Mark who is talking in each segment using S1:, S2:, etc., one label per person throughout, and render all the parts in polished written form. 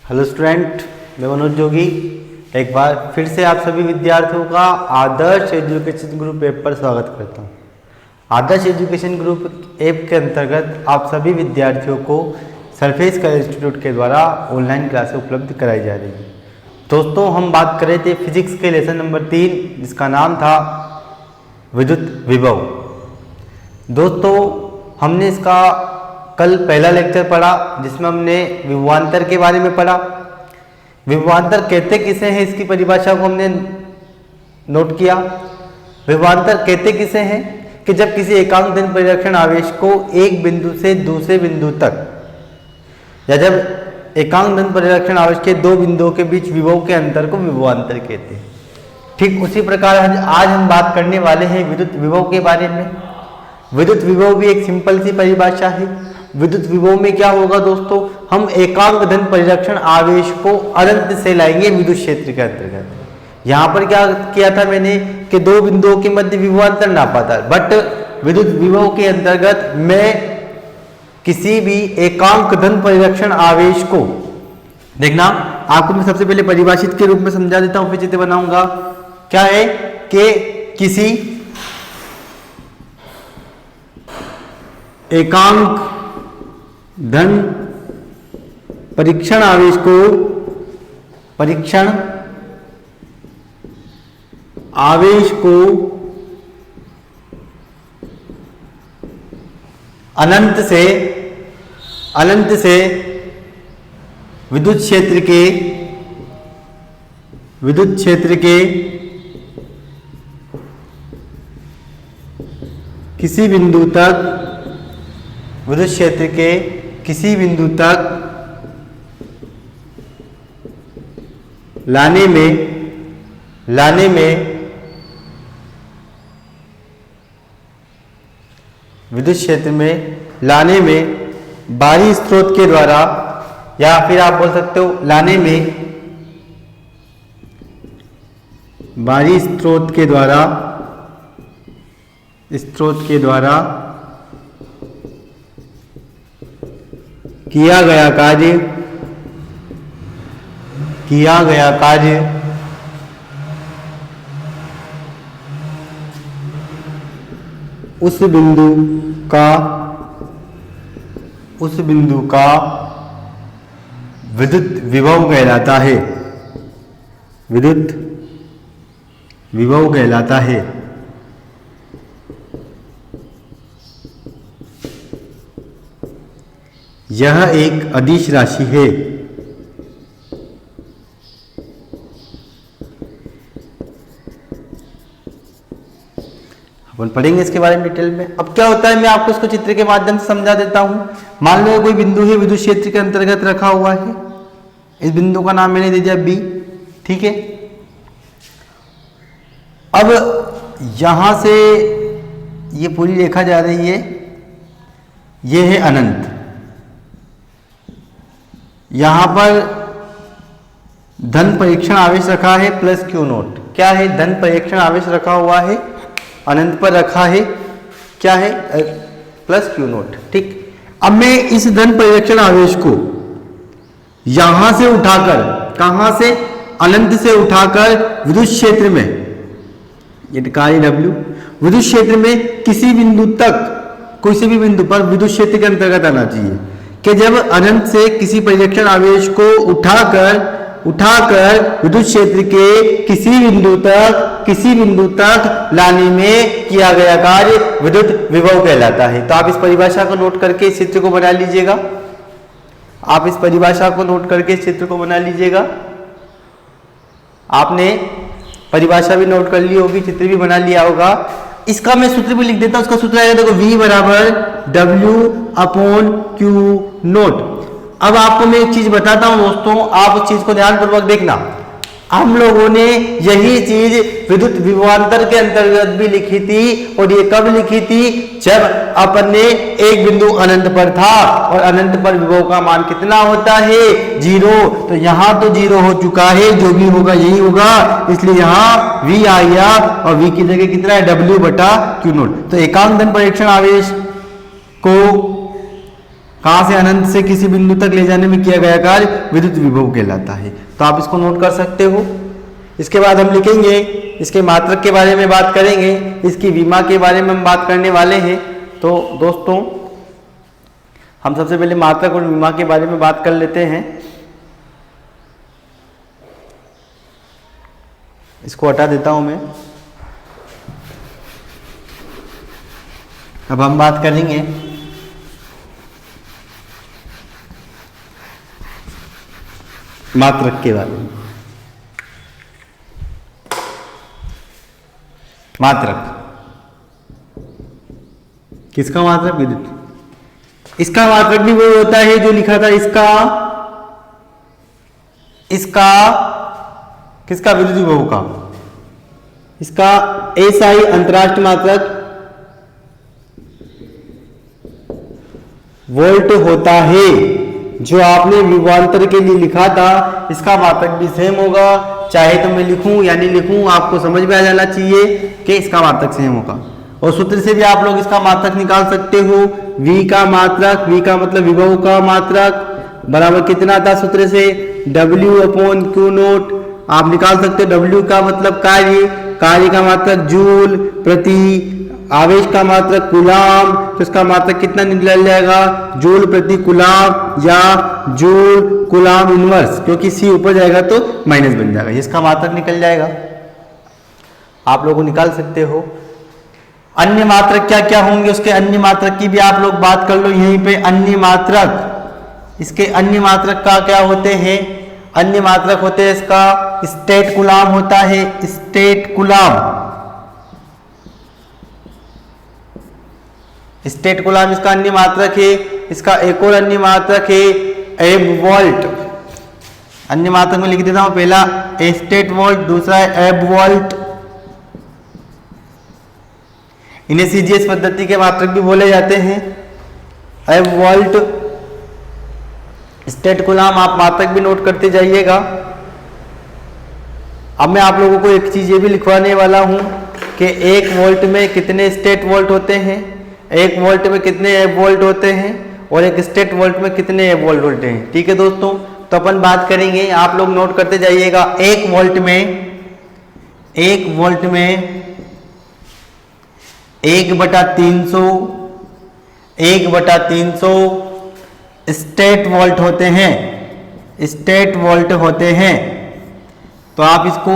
S1: Hello student, मैं मनोज जोगी एक बार फिर से आप सभी विद्यार्थियों का आदर्श एजुकेशन ग्रुप ऐप पर स्वागत करता हूं। आदर्श एजुकेशन ग्रुप ऐप के अंतर्गत आप सभी विद्यार्थियों को सरफेस कलर इंस्टीट्यूट के द्वारा ऑनलाइन क्लासें उपलब्ध कराई जा रही है। दोस्तों, हम बात कर रहे थे फिजिक्स के लेसन नंबर 3 जिसका नाम था विद्युत विभव। दोस्तों, हमने इसका कल पहला लेक्चर पढ़ा जिसमें हमने विभवांतर के बारे में पढ़ा। विभवांतर कहते किसे हैं इसकी परिभाषा को हमने नोट किया। विभवांतर कहते किसे हैं कि जब किसी एकांक धन परिरक्षण आवेश को एक बिंदु से दूसरे बिंदु तक या जब एकांक धन परिरक्षण आवेश के दो बिंदुओं के बीच विभव के अंतर को विभवांतर कहते हैं। ठीक उसी प्रकार आज हम बात करने वाले हैं विद्युत विभव के बारे में। विद्युत विभव भी एक सिंपल सी परिभाषा है। विद्युत विभव में क्या होगा दोस्तों, हम एकांक धन परिरक्षण आवेश को अनंत से लाएंगे विद्युत क्षेत्र के अंतर्गत। यहां पर क्या किया था मैंने कि दो बिंदुओं के मध्य विभवांतर नापा था, बट विद्युत विभव के अंतर्गत मैं किसी भी एकांक धन परिरक्षण आवेश को देखना, आपको मैं सबसे पहले परिभाषित के रूप में समझा देता हूं, फिर चित्र बनाऊंगा। क्या है कि किसी एकांक धन परीक्षण आवेश को अनंत से विद्युत क्षेत्र के किसी बिंदु तक विद्युत क्षेत्र के किसी बिंदु तक लाने में विद्युत क्षेत्र में लाने में बाहरी स्रोत के द्वारा, या फिर आप बोल सकते हो लाने में बाहरी स्रोत के द्वारा किया गया कार्य उस बिंदु का विद्युत विभव कहलाता है। यह एक अदिश राशि है। अपन पढ़ेंगे इसके बारे में डिटेल में। अब क्या होता है, मैं आपको इसको चित्र के माध्यम से समझा देता हूं। मान लो कोई बिंदु है विद्युत क्षेत्र के अंतर्गत रखा हुआ है। इस बिंदु का नाम मैंने दे दिया बी, ठीक है। अब यहां से ये पूरी रेखा जा रही है, ये है अनंत। यहां पर धन परीक्षण आवेश रखा है प्लस क्यू नोट। क्या है, धन परीक्षण आवेश रखा हुआ है, अनंत पर रखा है, क्या है, प्लस क्यू नोट। ठीक, अब मैं इस धन परीक्षण आवेश को यहां से उठाकर, कहां से, अनंत से उठाकर विद्युत क्षेत्र में, ये कार्य W विद्युत क्षेत्र में किसी बिंदु तक, कोई से भी बिंदु पर विद्युत क्षेत्र के अंतर्गत आना चाहिए। कि जब अनंत से किसी परिरक्षण आवेश को उठाकर विद्युत क्षेत्र के किसी बिंदु तक लाने में किया गया कार्य विद्युत विभव कहलाता है। तो आप इस परिभाषा को नोट करके इस चित्र को बना लीजिएगा। आपने परिभाषा भी नोट कर ली होगी, चित्र भी बना लिया होगा। इसका मैं सूत्र भी लिख देता हूं। उसका सूत्र आएगा, देखो V बराबर W/Q नोट। अब आपको मैं एक चीज बताता हूं दोस्तों, आप उस चीज को ध्यानपूर्वक देखना। हम लोगों ने यही चीज विद्युत विभवांतर के अंतर्गत भी लिखी थी, और ये कब लिखी थी, जब अपन ने एक बिंदु अनंत पर था और अनंत पर विभव का मान कितना होता है, 0। तो यहां तो 0 हो चुका है, जो भी होगा यही होगा, इसलिए यहां V आ गया और V की जगह कितना है, W/Q0। तो एकांक धन परीक्षण आवेश को विद्युत विभव कहलाता है। यह एक अदिश राशि है। मान लो कोई बिंदु है विद्युत क्षेत्र के अंतर्गत रखा हुआ है। इस बिंदु का नाम मैंने दे दिया बी, ठीक है। अब यहां से ये पूरी रेखा जा रही है, ये है अनंत। यहां पर धन परीक्षण आवेश को कहां से अनंत से किसी बिंदु तक ले जाने में किया गया कार्य विद्युत विभव कहलाता है। तो आप इसको नोट कर सकते हो। इसके बाद हम लिखेंगे, इसके मात्रक के बारे में बात करेंगे, इसकी विमा के बारे में हम बात करने वाले हैं। तो दोस्तों हम सबसे पहले मात्रक और विमा के बारे में बात कर लेते हैं। इसको हटा देता हूं मैं। अब हम बात करेंगे मात्रक के बारे में। मात्रक किसका मात्रक? विद्युत। इसका मात्रक भी वो होता है जो लिखा था इसका किसका? विद्युत विभव का। इसका एसआई अंतरराष्ट्रीय मात्रक वोल्ट होता है। जो आपने विभवांतर के लिए लिखा था इसका मात्रक भी सेम होगा, चाहे तो मैं लिखूं या नहीं लिखूं, आपको समझ में आ जाना चाहिए कि इसका मात्रक सेम होगा। और सूत्र से भी आप लोग इसका मात्रक निकाल सकते हो। V का मात्रक, V का मतलब विभव का मात्रक बराबर कितना था सूत्र से? W/Q0। आप निकाल सकते हो। W का मतलब कार्य का मात्रक जूल प्रति, आवेश का मात्रक कूलाम, तो इसका मात्रक कितना निकल जाएगा? जूल प्रति कूलाम या जूल कूलाम इनवर्स, क्योंकि C ऊपर जाएगा तो माइनस बन जाएगा, इसका मात्रक निकल जाएगा। आप लोगों निकाल सकते हो। अन्य मात्रक क्या क्या होंगे, उसके अन्य मात्रक की भी आप लोग बात कर लो यहीं पे। अन्य मात्रक, इसके अन्य मात्रक का क्या होते हैं? अन्य मात्रक होते हैं इसका स्टेट कूलाम होता है, स्टेट कूलाम। स्टेट कूलाम इसका अन्य मात्रक है। इसका एक और अन्य मात्रक है एब वोल्ट। अन्य मात्रक में लिख देता हूं, पहला स्टेट वोल्ट, दूसरा है एब वोल्ट। इन्हें सीजीएस पद्धति के मात्रक भी बोले जाते हैं। एब वोल्ट, स्टेट कूलाम, आप मात्रक भी नोट करते जाइएगा। अब मैं आप लोगों को एक चीज ये भी लिखवाने वाला हूं कि 1 वोल्ट में कितने स्टेट वोल्ट होते हैं, 1 वोल्ट में कितने एब वोल्ट होते हैं, और 1 स्टेट वोल्ट में कितने एब वोल्ट होते हैं। ठीक है दोस्तों, तो अपन बात करेंगे, आप लोग नोट करते जाइएगा। 1 वोल्ट में 1/300 स्टेट वोल्ट होते हैं, स्टेट वोल्ट होते हैं। तो आप इसको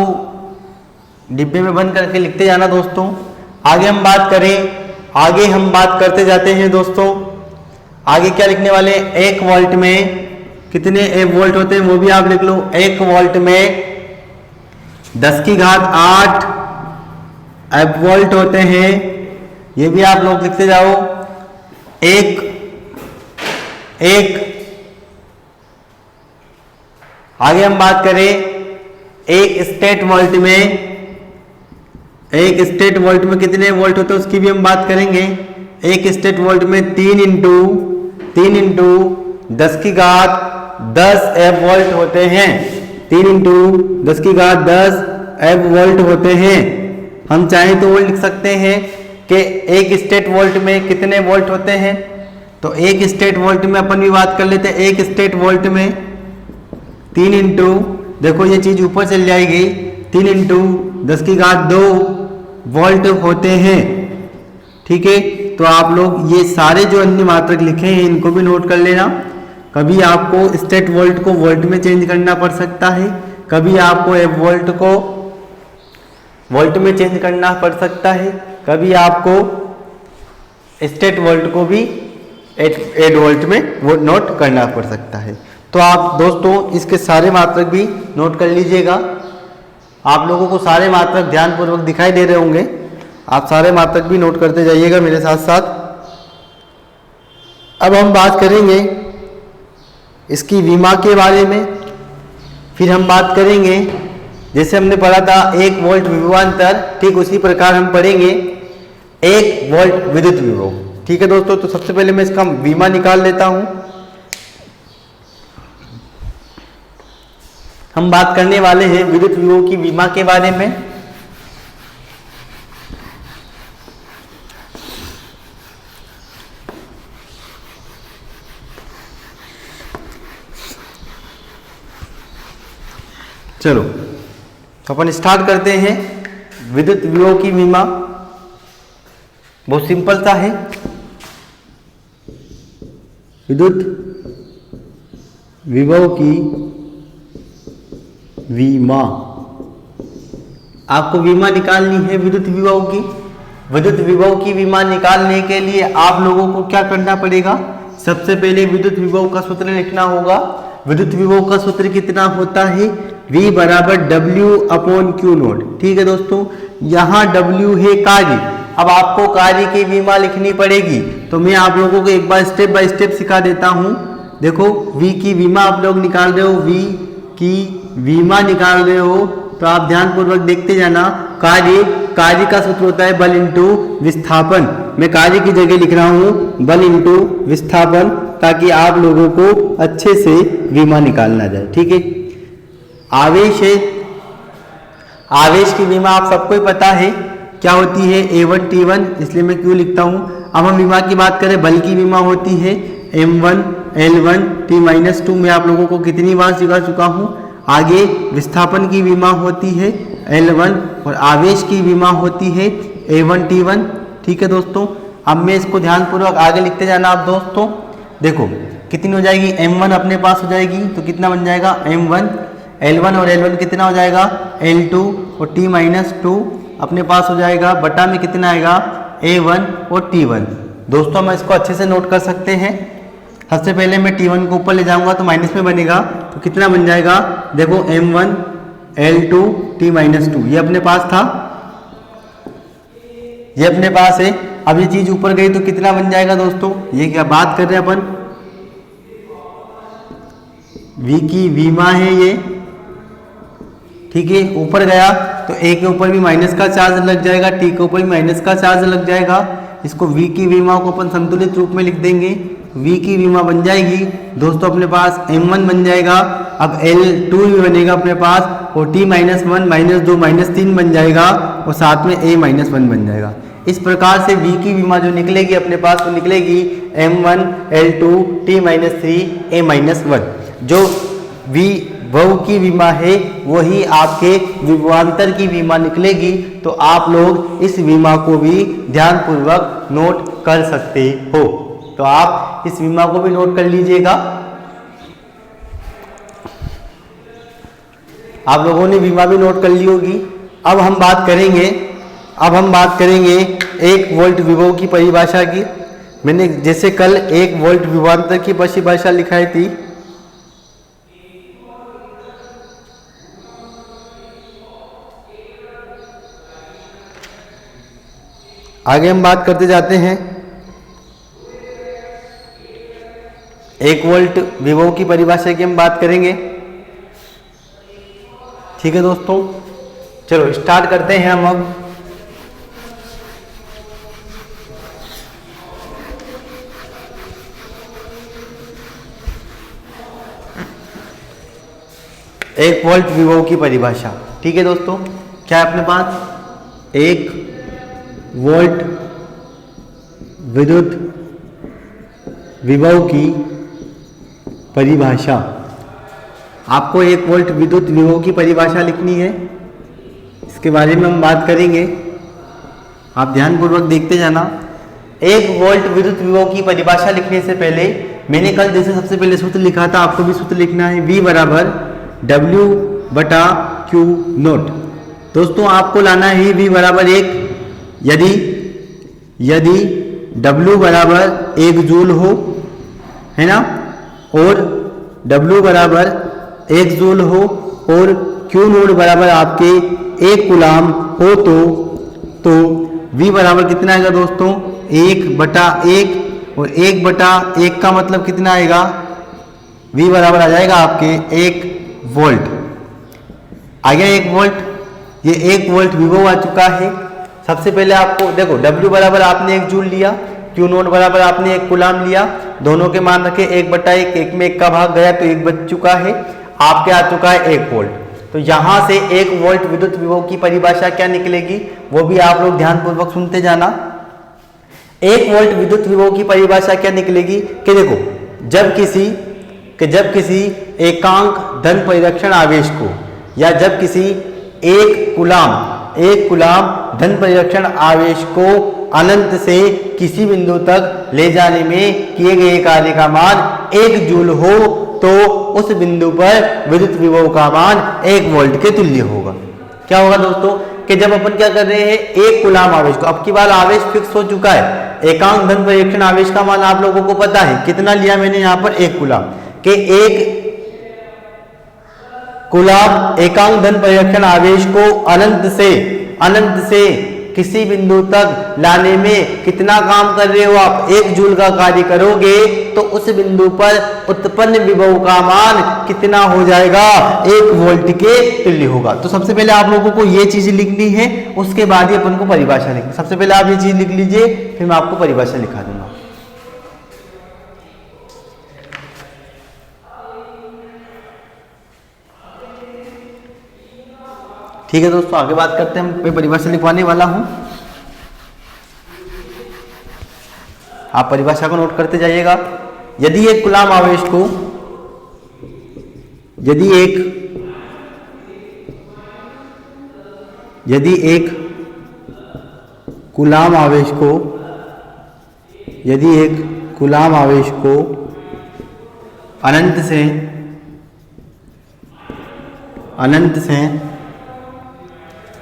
S1: डिब्बे में बंद करके लिखते जाना दोस्तों। आगे हम बात करते जाते हैं दोस्तों। आगे क्या लिखने वाले? 1 वोल्ट में कितने एब वोल्ट होते हैं वो भी आप लिख लो। 1 वोल्ट में 10⁸ एब वोल्ट होते हैं, ये भी आप लोग लिखते जाओ। एक आगे हम बात करें 1 स्टेट वोल्ट में कितने वोल्ट होते हैं उसकी भी हम बात करेंगे। 1 स्टेट वोल्ट में 3 इंटू 10⁻10 एब वोल्ट होते हैं। 3 इंटू 10⁻10 एब वोल्ट होते हैं। हम चाहें तो वो लिख सकते हैं कि 1 स्टेट वोल्ट में कितने वोल्ट होते हैं। तो 1 स्टेट वोल्ट में अपन भी बात कर लेते हैं। 1 स्टेट वोल्ट में 3 इंटू, देखो ये चीज ऊपर चल जाएगी, 3 इंटू 10⁻2 वोल्ट होते हैं। ठीक है, तो आप लोग ये सारे जो अन्य मात्रक लिखे हैं इनको भी नोट कर लेना। कभी आपको स्टेट वोल्ट को वोल्ट में चेंज करना पड़ सकता है, कभी आपको एब वोल्ट को वोल्ट में चेंज करना पड़ सकता है, कभी आपको स्टेट वोल्ट को भी 8 वोल्ट में वो नोट करना पड़ सकता है। तो आप दोस्तों इसके सारे मात्रक भी नोट कर लीजिएगा। आप लोगों को सारे मात्रक ध्यानपूर्वक दिखाई दे रहे होंगे, आप सारे मात्रक भी नोट करते जाइएगा मेरे साथ साथ। अब हम बात करेंगे इसकी विमा के बारे में, फिर हम बात करेंगे जैसे हमने पढ़ा था 1 वोल्ट विभवांतर, ठीक उसी प्रकार हम पढ़ेंगे 1 वोल्ट विद्युत विभव। ठीक है दोस्तों, तो सबसे पहले मैं इसका विमा निकाल लेता हूं। हम बात करने वाले हैं विद्युत विभव की विमा के बारे में। चलो तो अपन स्टार्ट करते हैं। विद्युत विभव की विमा बहुत सिंपल सा है। विद्युत विभव की विमा, आपको विमा निकालनी है विद्युत विभव की। विद्युत विभव की विमा निकालने के लिए आप लोगों को क्या करना पड़ेगा? सबसे पहले विद्युत विभव का सूत्र लिखना होगा। विद्युत विभव का सूत्र कितना होता है? V बराबर W/Q0। ठीक है दोस्तों, यहाँ W है कार्य। अब आपको कार्य की विमा लिखनी पड़ेगी, तो मैं आप लोगों को एक बार स्टेप बाय स्टेप सिखा देता हूँ। देखो, V की विमा आप लोग निकाल रहे हो, V की विमा निकाल रहे हो, तो आप ध्यानपूर्वक देखते जाना। कार्य का सूत्र होता है बल इंटू विस्थापन। मैं कार्य की जगह लिख रहा हूँ बल इंटू विस्थापन, ताकि आप लोगों को अच्छे से विमा निकालना जाए। ठीक है, आवेश है, आवेश की विमा आप सबको ही पता है क्या होती है, A1 T1, इसलिए मैं क्यों लिखता हूँ। अब हम विमा की बात करें, बल की विमा होती है M1 L1 T-2। मैं आप लोगों को कितनी बार सिखा चुका हूँ। आगे विस्थापन की विमा होती है L1 और आवेश की विमा होती है A1 T1। ठीक है दोस्तों, अब मैं इसको ध्यानपूर्वक आगे लिखते जाना। आप दोस्तों देखो कितनी हो जाएगी, M1 अपने पास हो जाएगी, तो कितना बन जाएगा M1, L1 और L1 कितना हो जाएगा L2 और T-2 अपने पास हो जाएगा, बटा में कितना आएगा A1 और T1। दोस्तों हम इसको अच्छे से नोट कर सकते हैं। सबसे पहले मैं T1 को ऊपर ले जाऊंगा तो माइनस में बनेगा, तो कितना बन जाएगा, देखो M1 L2 T-2, ये अपने पास था, ये अपने पास है। अब ये चीज ऊपर गई तो कितना बन जाएगा दोस्तों, ये क्या बात कर रहे हैं अपन, V की विमा है ये। ठीक है, ऊपर गया तो A के ऊपर भी माइनस का चार्ज लग जाएगा, T के ऊपर भी माइनस का चार्ज लग जाएगा। इसको V की विमा को अपन संतुलित रूप में लिख देंगे। V की विमा बन जाएगी दोस्तों अपने पास M1 बन जाएगा, अब L2 भी बनेगा अपने पास, और T-1 -2 -3 बन जाएगा, और साथ में A-1 बन जाएगा। इस प्रकार से V की विमा जो निकलेगी अपने पास वो निकलेगी M1 L2 T-3 A-1। जो विभव की विमा है वही आपके विभवांतर की विमा निकलेगी। तो आप लोग इस विमा को भी ध्यानपूर्वक नोट कर सकते हो। तो आप इस विमा को भी नोट कर लीजिएगा। आप लोगों ने विमा भी नोट कर ली होगी। अब हम बात करेंगे 1 वोल्ट विभव की परिभाषा की। मैंने जैसे कल 1 वोल्ट विभवांतर की परिभाषा लिखाई थी, आगे हम बात करते जाते हैं। 1 वोल्ट विभव की परिभाषा की हम बात करेंगे। ठीक है दोस्तों, चलो स्टार्ट करते हैं हम अब। एक वोल्ट विभव की परिभाषा। ठीक है दोस्तों, क्या है अपने पास 1 वोल्ट विद्युत विभव की परिभाषा। आपको 1 वोल्ट विद्युत विभव की परिभाषा लिखनी है, इसके बारे में हम बात करेंगे, आप ध्यानपूर्वक देखते जाना। 1 वोल्ट विद्युत विभव की परिभाषा लिखने से पहले मैंने कल जैसे सबसे पहले सूत्र लिखा था, आपको भी सूत्र लिखना है, V बराबर W/Q0। दोस्तों आपको लाना है V बराबर 1, यदि W बराबर 1 जूल हो, है ना, और W बराबर 1 जूल हो और Q0 बराबर आपके 1 कूलाम हो, तो V बराबर कितना आएगा दोस्तों 1/1, और 1/1 का मतलब कितना आएगा, V बराबर आ जाएगा आपके 1 वोल्ट। आ गया 1 वोल्ट। ये 1 वोल्ट विभव आ चुका है। सबसे पहले आपको देखो W बराबर आपने 1 जूल लिया, Q0 बराबर आपने 1 कूलाम लिया, दोनों के मान रखे 1/1, 1 में 1 का भाग गया तो 1 बच चुका है, आपके आ चुका है 1 वोल्ट। तो यहाँ से 1 वोल्ट विद्युत विभव की परिभाषा क्या निकलेगी वो भी आप लोग ध्यानपूर्वक सुनते जाना। 1 वोल्ट विद्युत विभव की परिभाषा क्या निकलेगी कि देखो जब किसी एकांक धन परिरक्षण आवेश को या जब किसी एक कूलाम धन परिरक्षण आवेश को अनंत से किसी बिंदु तक ले जाने में किए गए कार्य का मान 1 जूल हो तो उस बिंदु पर विद्युत विभव का मान 1 वोल्ट के तुल्य होगा। क्या होगा दोस्तों कि जब अपन क्या कर रहे हैं, एक कूलाम आवेश को, अब की बार आवेश फिक्स हो चुका है, एकांक धन परिरक्षण आवेश का मान आप लोगों को पता है कितना लिया मैंने यहाँ पर, 1 कूलाम के एक कूलाम एकांक धन परिरक्षण आवेश को अनंत से किसी बिंदु तक लाने में कितना काम कर रहे हो आप, 1 जूल का कार्य करोगे तो उस बिंदु पर उत्पन्न विभव का मान कितना हो जाएगा, 1 वोल्ट के तुल्य होगा। तो सबसे पहले आप लोगों को ये चीज लिखनी है, उसके बाद ही अपन को परिभाषा लिखनी। सबसे पहले आप ये चीज लिख लीजिए, फिर मैं आपको परिभाषा लिखा दूंगा। ठीक है दोस्तों, आगे बात करते हैं। मैं परिभाषा लिखवाने वाला हूं, आप परिभाषा को नोट करते जाइएगा। यदि एक कूलाम आवेश को यदि एक कूलाम आवेश को अनंत से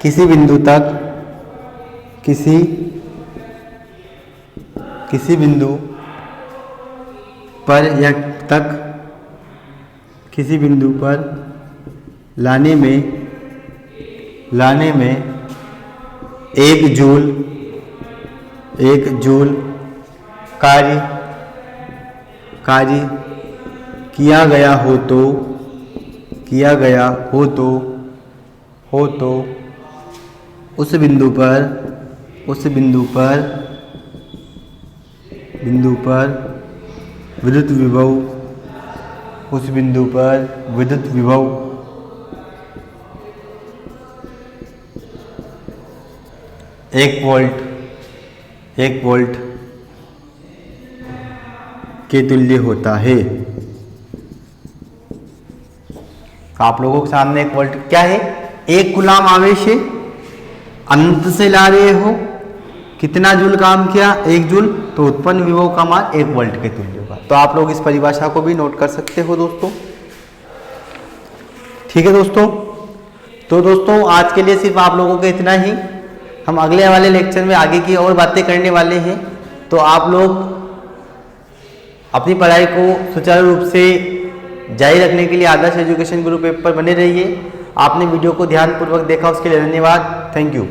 S1: किसी बिंदु तक किसी बिंदु पर या तक किसी बिंदु पर लाने में 1 जूल कार्य किया गया हो तो उस बिंदु पर विद्युत विभव 1 वोल्ट के तुल्य होता है। आप लोगों के सामने 1 वोल्ट क्या है, एक कूलाम आवेश है, अनंत से ला रहे हो, कितना जूल काम किया, 1 जूल, तो उत्पन्न विभव का मान 1 वोल्ट के तुल्य होगा। तो आप लोग इस परिभाषा को भी नोट कर सकते हो दोस्तों। ठीक है दोस्तों, तो दोस्तों आज के लिए सिर्फ आप लोगों को इतना ही। हम अगले वाले लेक्चर में आगे की और बातें करने वाले हैं। तो आप लोग अपनी पढ़ाई को सुचारू रूप से जारी रखने के लिए आदर्श एजुकेशन ग्रुप ऐप पर बने रहिए। आपने वीडियो को ध्यानपूर्वक देखा, उसके लिए धन्यवाद। Thank you.